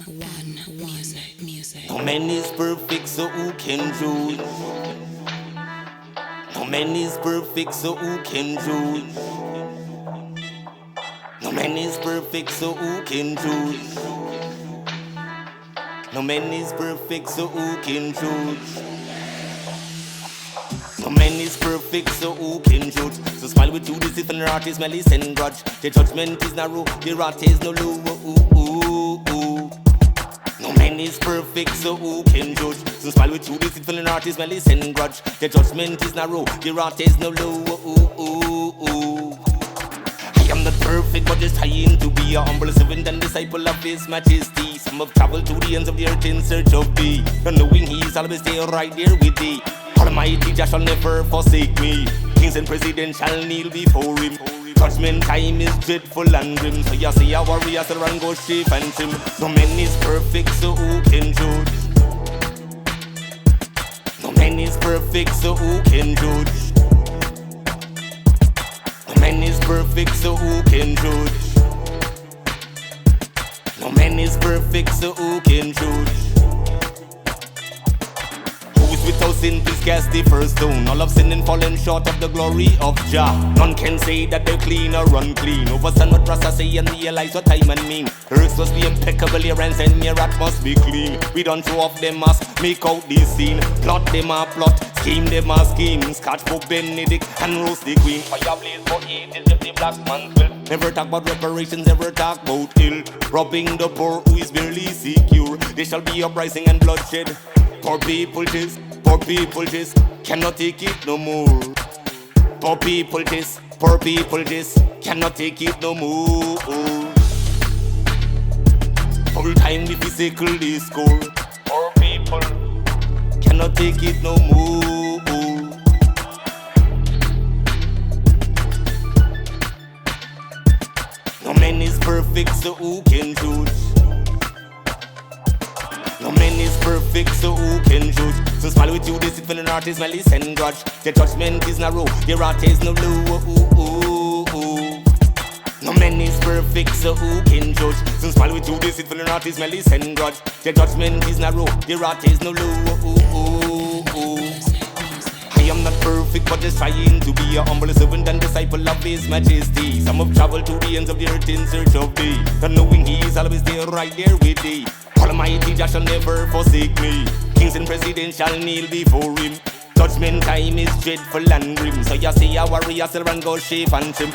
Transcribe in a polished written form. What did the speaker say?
No man is perfect, so who can judge? No man is perfect, so who can judge? No man is perfect, so who can judge? No man is perfect, so who can judge? No man is perfect, so who can judge? So smile with you, this if an heart is malice and grudge. The judgment is narrow, the wrath is no low. No man is perfect, so who can judge? So smile with you, this if an heart is malice and grudge. The judgment is narrow, the wrath is no low. I am not perfect, but just trying to be a humble servant and disciple of His Majesty. Some have traveled to the ends of the earth in search of Thee, and knowing He's always there right there with Thee. Almighty Jah shall never forsake me. Kings and presidents shall kneel before Him. Judgment time is dreadful and grim, so you see a warrior shall run go shape and trim. No man is perfect, so who can judge? No man is perfect, so who can judge? No man is perfect, so who can judge? No man is perfect, so who can judge? Without sin, please cast the first stone. All have sinned and fallen short of the glory of Jah. None can say that they're clean or unclean. Overstand what Rasta say and realize what time and mean. Earth must be impeccable, your hands and your heart must be clean. We don't show off them mask, make out this scene. Plot them a plot, scheme them a scheme. Scotch for Benedict and roast the queen. Fire blaze for ages if the black man's will. Never talk about reparations, never talk about ill. Robbing the poor who is barely secure. There shall be uprising and bloodshed. Poor people just cannot take it no more. Poor people just cannot take it no more. Full time the physical discord. Poor people cannot take it no more. No man is perfect, so who can judge? No man is perfect, so who can judge? So smile with you, this when an heart is malice and grudge. The judgment is narrow, the wrath is no low. No man is perfect, so who can judge? So smile with you, this when an heart is malice and grudge. The judgment is narrow, the wrath is no low. I am not perfect, but just trying to be a humble servant and disciple of His Majesty. Some have traveled to the ends of the earth in search of Thee, and knowing He is always there right there with Thee. Almighty Jah shall never forsake me. Kings and presidents shall kneel before Him. Judgment time is dreadful and grim, so you see a warrior shall run go shape and trim.